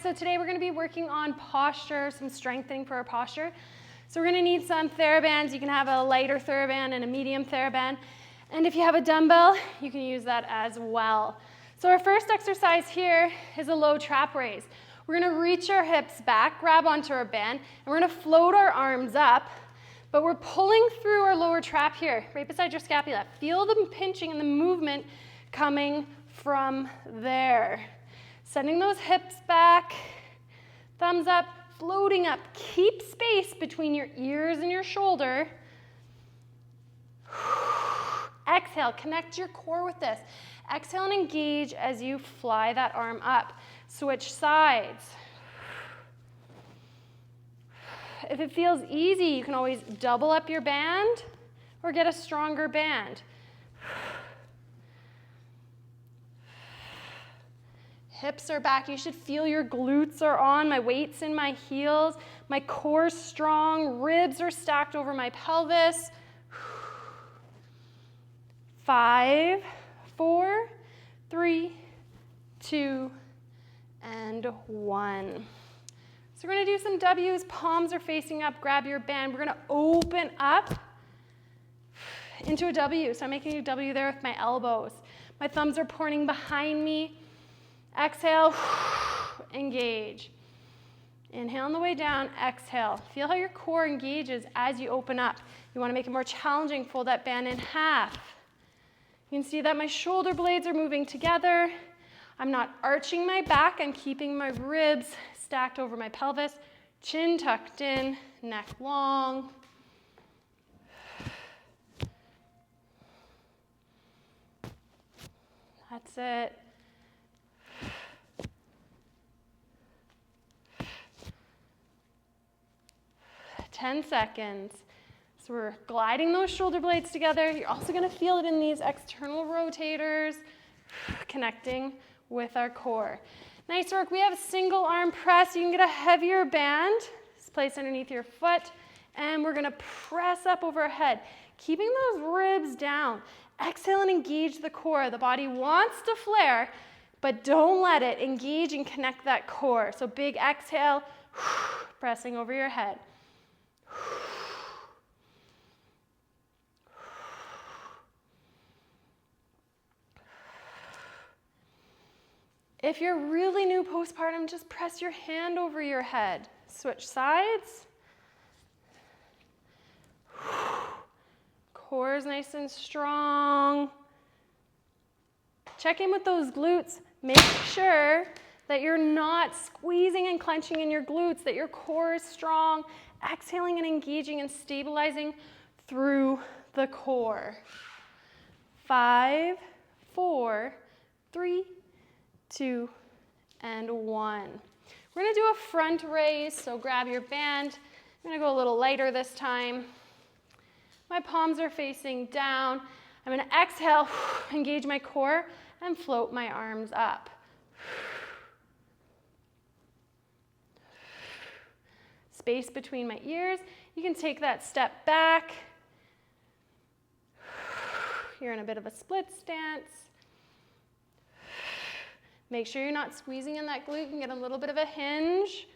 So today we're going to be working on posture, some strengthening for our posture. So we're going to need some TheraBands. You can have a lighter TheraBand and a medium TheraBand. And if you have a dumbbell, you can use that as well. So our first exercise here is a low trap raise. We're going to reach our hips back, grab onto our band, and we're going to float our arms up. But we're pulling through our lower trap here, right beside your scapula. Feel the pinching and the movement coming from there. Sending those hips back, thumbs up, floating up. Keep space between your ears and your shoulder. Exhale, connect your core with this. Exhale and engage as you fly that arm up. Switch sides. If it feels easy, you can always double up your band or get a stronger band. Hips are back. You should feel your glutes are on. My weight's in my heels. My core's strong. Ribs are stacked over my pelvis. 5, 4, 3, 2, and 1. So we're going to do some W's. Palms are facing up. Grab your band. We're going to open up into a W. So I'm making a W there with my elbows. My thumbs are pointing behind me. Exhale, engage. Inhale on the way down, exhale. Feel how your core engages as you open up. You want to make it more challenging. Fold that band in half. You can see that my shoulder blades are moving together. I'm not arching my back. I'm keeping my ribs stacked over my pelvis. Chin tucked in, neck long. That's it. 10 seconds. So we're gliding those shoulder blades together. You're also going to feel it in these external rotators, connecting with our core. Nice work. We have a single arm press. You can get a heavier band. Just place underneath your foot. And we're going to press up overhead, keeping those ribs down. Exhale and engage the core. The body wants to flare, but don't let it. Engage and connect that core. So big exhale, pressing over your head. If you're really new postpartum, just press your hand over your head. Switch sides. Core is nice and strong. Check in with those glutes. Make sure that you're not squeezing and clenching in your glutes, that your core is strong. Exhaling and engaging and stabilizing through the core. 5, 4, 3, 2, and 1. We're going to do a front raise, so grab your band. I'm going to go a little lighter this time. My palms are facing down. I'm going to exhale, engage my core, and float my arms up. Space between my ears. You can take that step back. You're in a bit of a split stance. Make sure you're not squeezing in that glute. You can get a little bit of a hinge.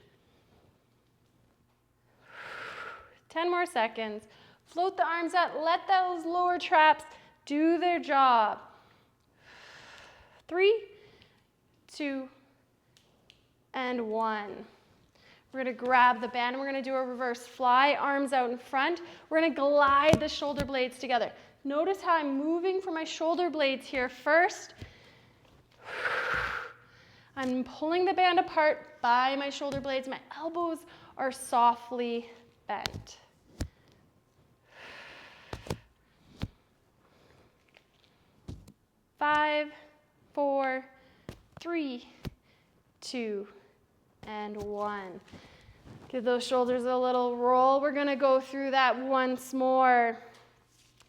10 more seconds. Float the arms out. Let those lower traps do their job. 3, 2, and 1. We're going to grab the band and we're going to do a reverse fly, arms out in front. We're going to glide the shoulder blades together. Notice how I'm moving from my shoulder blades here first. I'm pulling the band apart by my shoulder blades. My elbows are softly bent. Five, 4, 3, 2, and 1. Give those shoulders a little roll. We're going to go through that once more.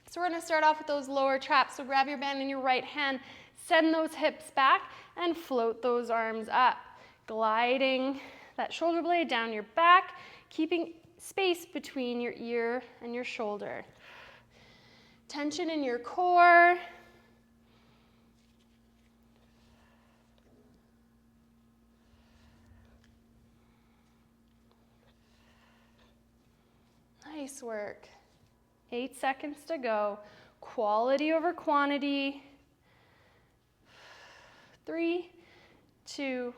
So we're going to start off with those lower traps. So grab your band in your right hand, send those hips back, and float those arms up. Gliding that shoulder blade down your back, keeping space between your ear and your shoulder. Tension in your core. Nice work. 8 seconds to go. Quality over quantity. 3, 2,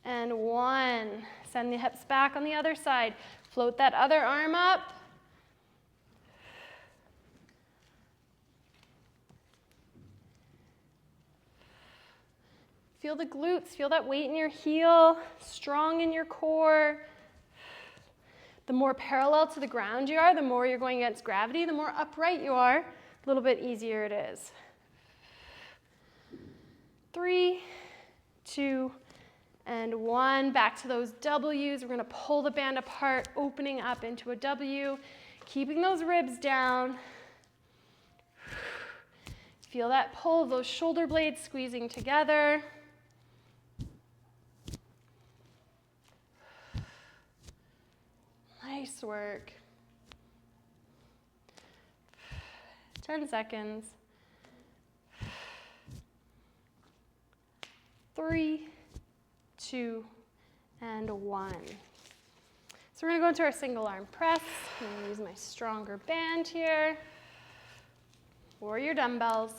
and 1. Send the hips back on the other side. Float that other arm up. Feel the glutes, feel that weight in your heel, strong in your core. The more parallel to the ground you are, the more you're going against gravity, the more upright you are, a little bit easier it is. 3, 2, and 1. Back to those W's. We're going to pull the band apart, opening up into a W, keeping those ribs down. Feel that pull of those shoulder blades squeezing together. Nice work. 10 seconds. 3, 2, and 1. So we're going to go into our single arm press. I'm going to use my stronger band here, or your dumbbells.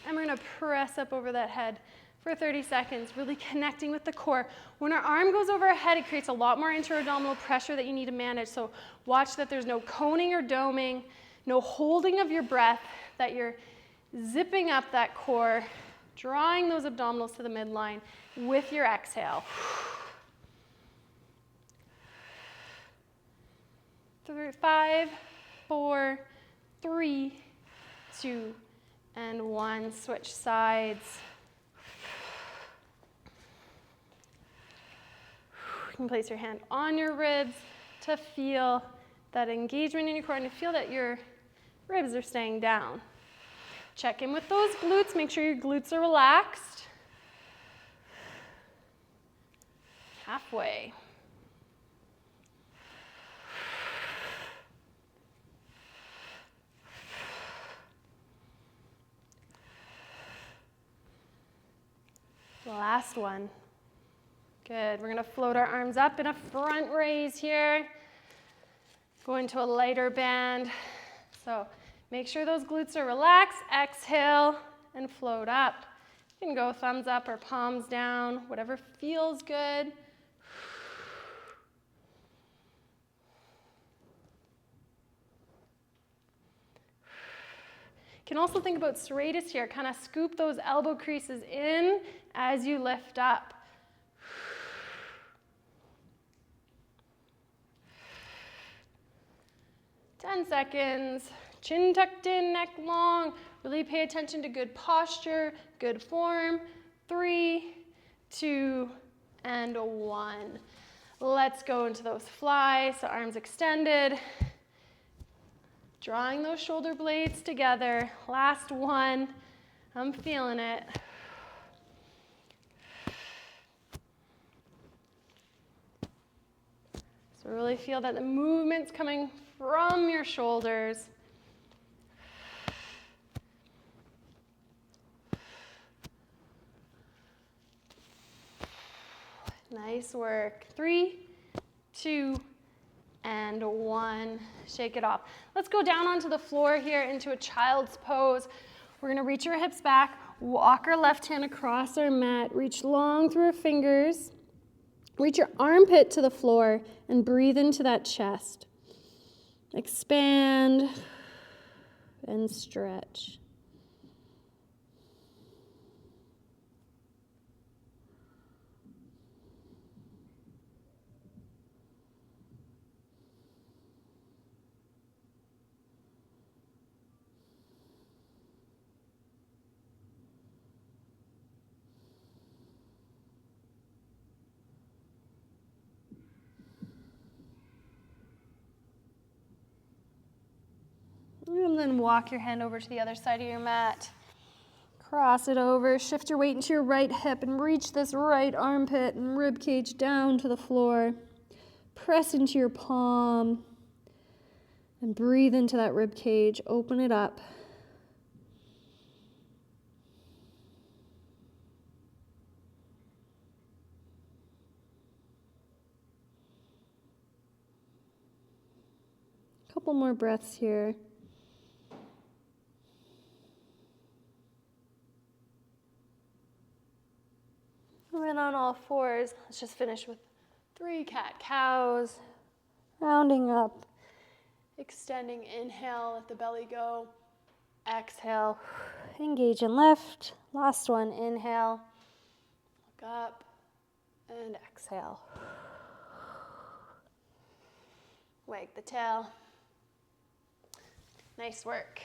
And we're going to press up over that head for 30 seconds, really connecting with the core. When our arm goes over our head, it creates a lot more intra-abdominal pressure that you need to manage. So watch that there's no coning or doming, no holding of your breath, that you're zipping up that core, drawing those abdominals to the midline with your exhale. 5, 4, 3, 2, and 1. Switch sides. You can place your hand on your ribs to feel that engagement in your core and to feel that your ribs are staying down. Check in with those glutes. Make sure your glutes are relaxed. Halfway. The last one. Good. We're going to float our arms up in a front raise here. Go into a lighter band. So make sure those glutes are relaxed. Exhale and float up. You can go thumbs up or palms down, whatever feels good. You can also think about serratus here. Kind of scoop those elbow creases in as you lift up. 10 seconds. Chin tucked in, neck long. Really pay attention to good posture, good form. 3, 2, and 1. Let's go into those flies. So arms extended. Drawing those shoulder blades together. Last one. I'm feeling it. So really feel that the movement's coming from your shoulders. Nice work. 3, 2, and 1. Shake it off. Let's go down onto the floor here into a child's pose. We're going to reach our hips back, walk our left hand across our mat, reach long through our fingers, reach your armpit to the floor, and breathe into that chest. Expand and stretch. And then walk your hand over to the other side of your mat. Cross it over, shift your weight into your right hip and reach this right armpit and rib cage down to the floor. Press into your palm and breathe into that rib cage. Open it up. couple more breaths here. And then on all fours, let's just finish with 3 cat-cows. Rounding up, extending, inhale, let the belly go. Exhale, engage in left. Last one, inhale, look up, and exhale. Wag the tail. Nice work.